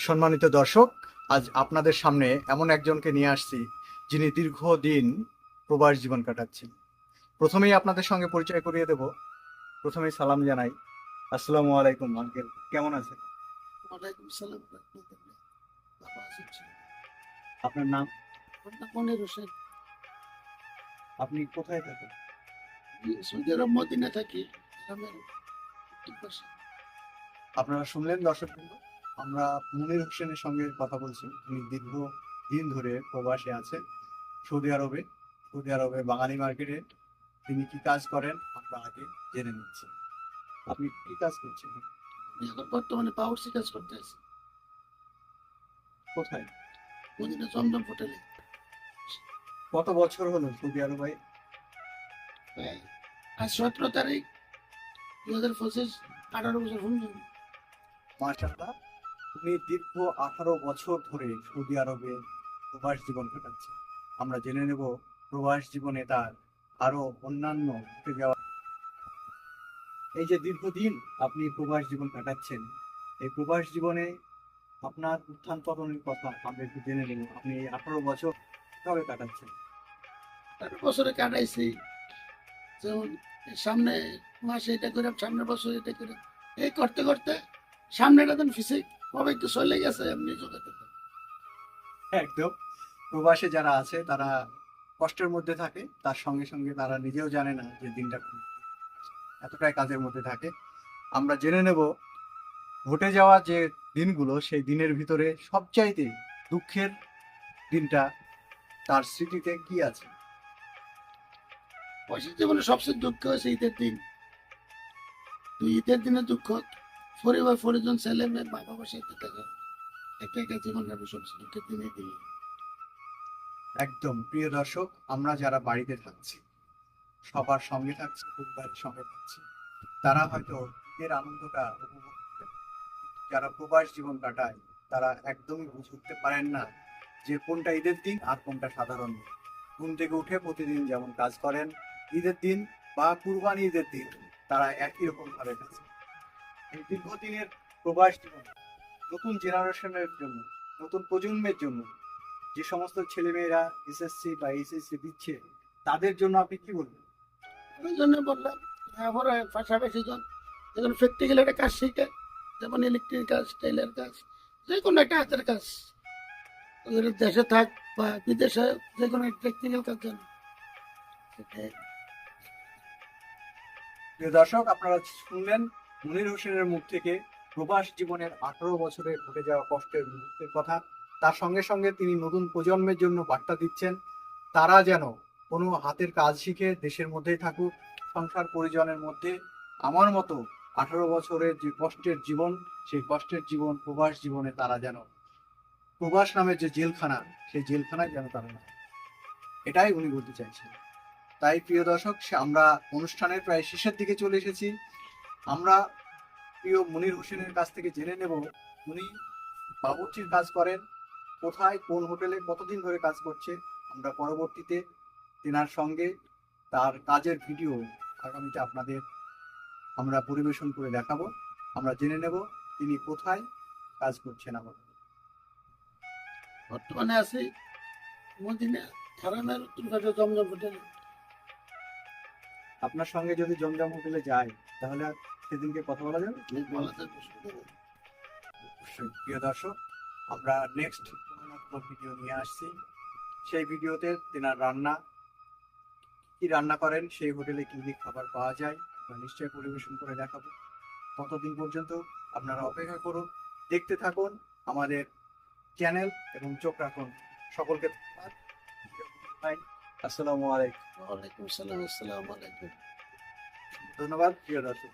সম্মানিত দর্শক, আজ আপনাদের সামনে এমন একজনকে নিয়ে আসছি যিনি দীর্ঘদিন প্রবাস জীবন কাটাচ্ছেন। প্রথমেই আপনাদের সঙ্গে পরিচয় করিয়ে দেব। প্রথমেই সালাম জানাই। আসসালামু আলাইকুম আঙ্কেল, কেমন আছেন? ওয়ালাইকুম সালাম রহমতুল্লাহ। ভালো আছেন ছিল? আপনার নাম? আমার নাম মনির হোসেন। আপনি কোথায় থাকেন? আমি সৌদি আরব মদিনা থাকি, গ্রামের উত্তর পাশে। আপনারা শুনলেন দর্শকবৃন্দ, আমরা মনির হোসেনের সঙ্গে কথা বলছি। তিনি দীর্ঘ দিন ধরে প্রবাসে আছেন সৌদি আরবে। সৌদি আরবে বাঙালি মার্কেটে তিনি কি কাজ করেন আমরা আগে জেনে নিচ্ছি। আপনি কি কাজ করছেন? আমি এখন বর্তমানে পাউরসি কাজ করতে আছি কোথায়? মদিনা জমজম হোটেলে। কত বছর হলো সৌদি আরবে? প্রায় আজ 17 তারিখ 2025, 18 বছর হল। মাশাআল্লাহ, উনি দীর্ঘ 18 বছর ধরে সৌদি আরবে প্রবাস জীবন কাটাচ্ছে। আমরা জেনে নেব প্রবাস জীবনে তার আরো অন্যান্য ঘটে যাওয়া। এই যে দীর্ঘদিন আপনি প্রবাস জীবন কাটাচ্ছেন, এই প্রবাস জীবনে আপনার উত্থান পতনের কথা আমরা একটু জেনে নেব। আপনি 18 বছর কিভাবে কাটাচ্ছেন? 18 বছরে কাটাইছি, যেমন এই সামনে মাসে এটা করে, সামনের বছর এটা করে, এই করতে করতে সামনেটা দেন ফিসে কবে একটু চলে গেছে এমনি জগতে। একদম, প্রবাসে যারা আছে তারা কষ্টের মধ্যে থাকে, তার সঙ্গে সঙ্গে তারা নিজেও জানে না যে দিনটা এতটাই কাজের মধ্যে থাকে। আমরা জেনে নেব ঘটে যাওয়া যে দিনগুলো, সেই দিনের ভিতরে সবচাইতে দুঃখের দিনটা তার স্মৃতিতে কি আছে। পয়সা জীবনে সবচেয়ে দুঃখ হয়েছে ঈদের দিন। তো ঈদের দিনে দুঃখ, পরিবার পরিজন ছেলে মেয়ে মা বাবার সাথে দেখা, একা একা জীবন কাটে সবচেয়ে দুঃখের দিনে দিন। একদম প্রিয় দর্শক, আমরা যারা বাড়িতে থাকছি, সবার সঙ্গে থাকছি, পরিবারের সঙ্গে থাকছি, তারা হয়তো ঈদের আনন্দটা উপভোগ করতে পারে। যারা প্রবাস জীবন কাটায় তারা একদমই বুঝে উঠতে পারেন না যে কোনটা ঈদের দিন আর কোনটা সাধারণ দিন। ঘুম থেকে উঠে প্রতিদিন যেমন কাজ করেন, ঈদের দিন বা কুরবানি ঈদের দিন তারা একই রকম ভাবে কাজ করেন। এই দীর্ঘদিনের প্রবাস জীবন নতুন জেনারেশনের জন্য, নতুন প্রজন্মের জন্য, যে সমস্ত ছেলেমেয়েরা এসএসসি বা এইচএসসি দিচ্ছে, তাদের জন্য আপনি কি বলবেন? ওই জন্য বললাম, আমার পাশাপাশি জন যেমন প্র্যাকটিক্যাল একটা কাজ শিখে, যেমন ইলেকট্রিক কাজ, টেইলার কাজ, যে কোনো একটা হাতের কাজ, ওদের দেশে থাক বা বিদেশে, যে কোনো একটা প্র্যাকটিক্যাল কাজ জানো সেটাই। প্রিয় দর্শক, আপনারা শুনলেন মনির হোসেনের মুখ থেকে প্রবাস জীবনের 18 বছরে ঘটে যাওয়া কষ্টের মুহূর্তের কথা। তার সঙ্গে সঙ্গে তিনি নতুন প্রজন্মের জন্য বার্তা দিচ্ছেন, তারা যেন কোনো হাতের কাজ শিখে দেশের মধ্যেই থাকুক, সংসার পরিজনের মধ্যে। আমার মতো 18 বছরের যে কষ্টের জীবন, সেই কষ্টের জীবন প্রবাস জীবনে তারা যেন, প্রবাস নামের যে জেলখানা, সেই জেলখানায় যেন তারা না, এটাই উনি বলতে চাইছেন। তাই প্রিয় দর্শক, আমরা অনুষ্ঠানের প্রায় শেষের দিকে চলে এসেছি। আমরা প্রিয় মনির হোসেনের কাছ থেকে জেনে নেব উনি বাবুর্চির কাজ করেন, কোথায় কোন হোটেলে কতদিন ধরে কাজ করছে। আমরা পরবর্তীতে তেনার সঙ্গে তার কাজের ভিডিও আগামীতে আপনাদের আমরা পরিবেশন করে দেখাবো। আমরা জেনে নেব তিনি কোথায় কাজ করছেন। আবার বর্তমানে আছি মদিনা হারামের উত্তর পাশে জমজম হোটেলে। আপনার সঙ্গে যদি জমজম হোটেলে যাই, তাহলে সেদিনকে কথা বলা যাবে? বলা থাকবে সুন্দর। অবশ্যই। প্রিয় দর্শক, আমরা নেক্সট ভিডিও নিয়ে আসছি। সেই ভিডিওতে তেনার রান্না, কি রান্না করেন, সেই হোটেলে কি কি খাবার পাওয়া যায়, আমরা নিশ্চয়ই পরিবেশন করে দেখাবো। ততদিন পর্যন্ত আপনারা অপেক্ষা করুন, দেখতে থাকুন আমাদের চ্যানেল এবং চোখ রাখুন। সকলকে ধন্যবাদ। আসসালামু আলাইকুম। ওয়ালাইকুম সালাম, আসসালামু আলাইকুম। ধন্যবাদ প্রিয় দর্শক।